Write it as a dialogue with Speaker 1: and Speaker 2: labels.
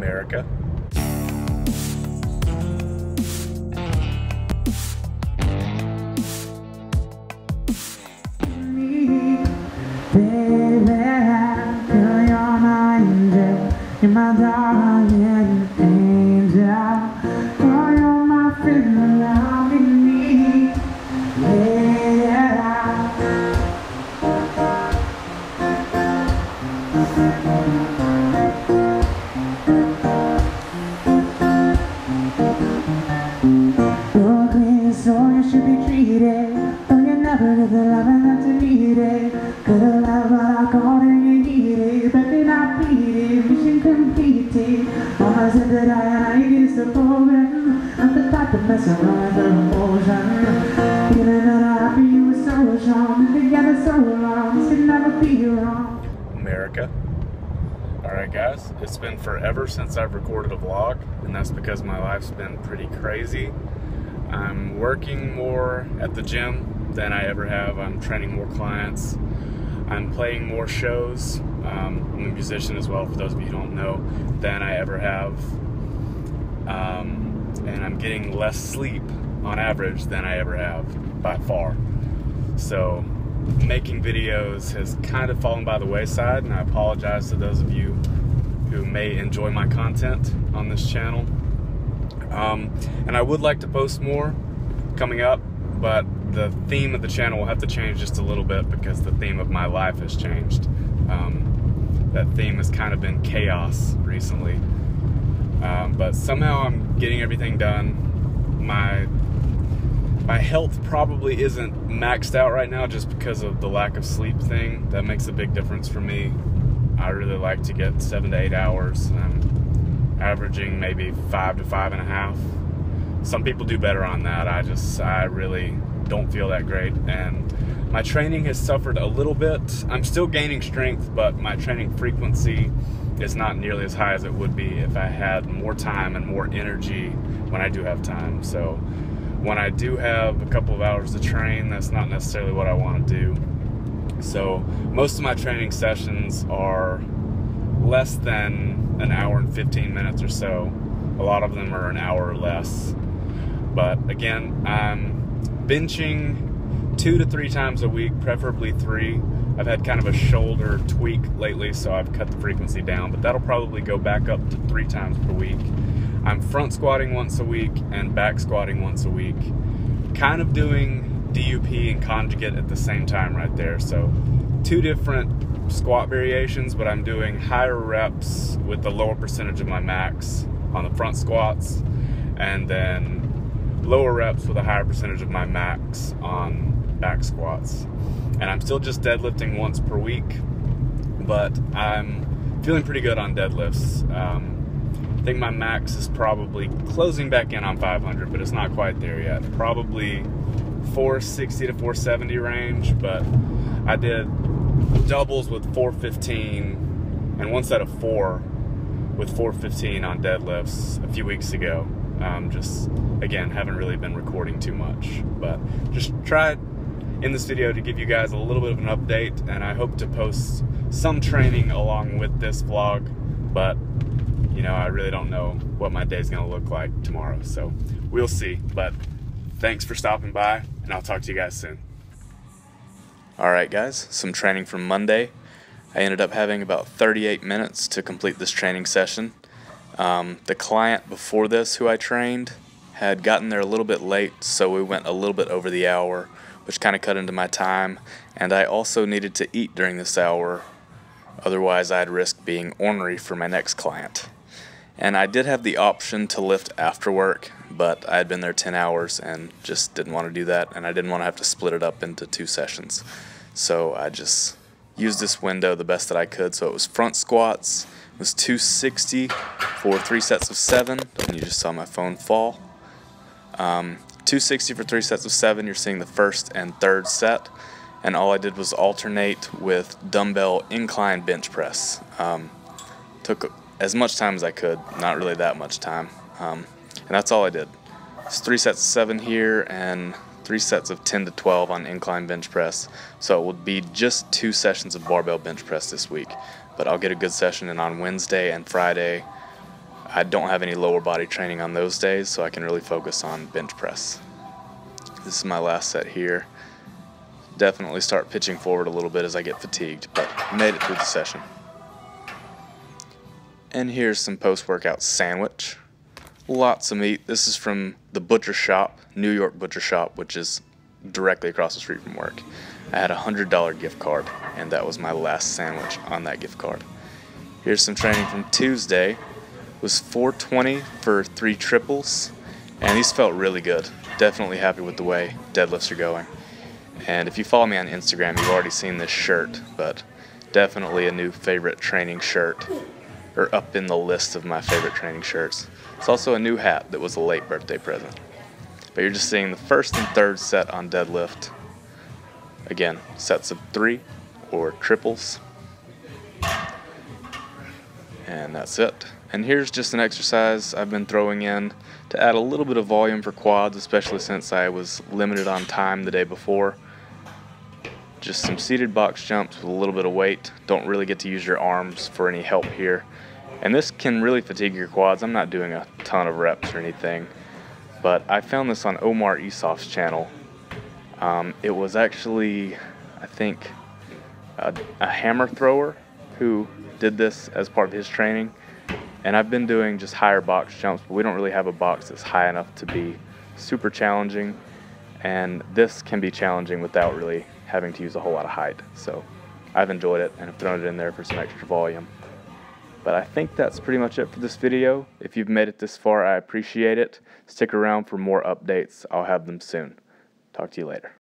Speaker 1: America.
Speaker 2: You're my darling angel. Oh, you're my friend, loving me. Yeah. You're clean, so you should be treated. Though you never get the love that you needed. Could've loved what I called and you needed. But then I beat it. Mission completed. Mama said that I used to program. I'm the type to mess around with emotion. Feeling that I happy you were so strong. Together so long, this could never be wrong.
Speaker 1: America. Alright guys, it's been forever since I've recorded a vlog, and that's because my life's been pretty crazy. I'm working more at the gym than I ever have. I'm training more clients. I'm playing more shows. I'm a musician as well, for those of you who don't know, than I ever have. And I'm getting less sleep on average than I ever have, by far. So making videos has kind of fallen by the wayside, and I apologize to those of you who may enjoy my content on this channel. And I would like to post more coming up, but the theme of the channel will have to change just a little bit because the theme of my life has changed. That theme has kind of been chaos recently. But somehow I'm getting everything done. My health probably isn't maxed out right now just because of the lack of sleep thing. That makes a big difference for me. I really like to get 7 to 8 hours. I'm averaging maybe 5 to 5.5. Some people do better on that. I really don't feel that great, and my training has suffered a little bit. I'm still gaining strength, but my training frequency is not nearly as high as it would be if I had more time and more energy when I do have time. So when I do have a couple of hours to train, that's not necessarily what I want to do. So most of my training sessions are less than an hour and 15 minutes or so. A lot of them are an hour or less. But again, I'm benching 2 to 3 times a week, preferably 3. I've had kind of a shoulder tweak lately, so I've cut the frequency down, but that'll probably go back up to 3 times per week. I'm front squatting once a week and back squatting once a week. Kind of doing DUP and conjugate at the same time right there. So 2 different squat variations, but I'm doing higher reps with the lower percentage of my max on the front squats, and then lower reps with a higher percentage of my max on back squats. And I'm still just deadlifting once per week, but I'm feeling pretty good on deadlifts. I think my max is probably closing back in on 500, but it's not quite there yet. Probably 460 to 470 range, but I did doubles with 415 and one set of 4 with 415 on deadlifts a few weeks ago. Just, again, haven't really been recording too much, but just tried in this video to give you guys a little bit of an update, and I hope to post some training along with this vlog, but you know, I really don't know what my day's gonna look like tomorrow, so we'll see. But thanks for stopping by, and I'll talk to you guys soon. Alright guys, some training from Monday. I ended up having about 38 minutes to complete this training session. The client before this who I trained had gotten there a little bit late, so we went a little bit over the hour, which kind of cut into my time, and I also needed to eat during this hour, otherwise I'd risk being ornery for my next client. And I did have the option to lift after work, but I had been there 10 hours and just didn't want to do that, and I didn't want to have to split it up into 2 sessions. So I just used this window the best that I could. So it was front squats, it was 260 for 3 sets of 7, and you just saw my phone fall. 260 for 3 sets of 7, you're seeing the first and third set, and all I did was alternate with dumbbell incline bench press. Took as much time as I could, not really that much time, and that's all I did. It's 3 sets of 7 here and 3 sets of 10 to 12 on incline bench press, so it would be just 2 sessions of barbell bench press this week, but I'll get a good session in on Wednesday and Friday I don't have any lower body training on those days, so I can really focus on bench press. This is my last set here. Definitely start pitching forward a little bit as I get fatigued, but made it through the session. And here's some post-workout sandwich. Lots of meat. This is from the butcher shop, New York Butcher Shop, which is directly across the street from work. I had a $100 gift card, and that was my last sandwich on that gift card. Here's some training from Tuesday. It was 420 for 3 triples, and these felt really good. Definitely happy with the way deadlifts are going. And if you follow me on Instagram, you've already seen this shirt, but definitely a new favorite training shirt, or up in the list of my favorite training shirts. It's also a new hat that was a late birthday present. But you're just seeing the first and third set on deadlift. Again, sets of 3 or triples. And that's it. And here's just an exercise I've been throwing in to add a little bit of volume for quads, especially since I was limited on time the day before. Just some seated box jumps with a little bit of weight. Don't really get to use your arms for any help here. And this can really fatigue your quads. I'm not doing a ton of reps or anything, but I found this on Omar Esof's channel. It was actually, I think, a hammer thrower who did this as part of his training. And I've been doing just higher box jumps, but we don't really have a box that's high enough to be super challenging. And this can be challenging without really having to use a whole lot of height. So I've enjoyed it and have thrown it in there for some extra volume. But I think that's pretty much it for this video. If you've made it this far, I appreciate it. Stick around for more updates. I'll have them soon. Talk to you later.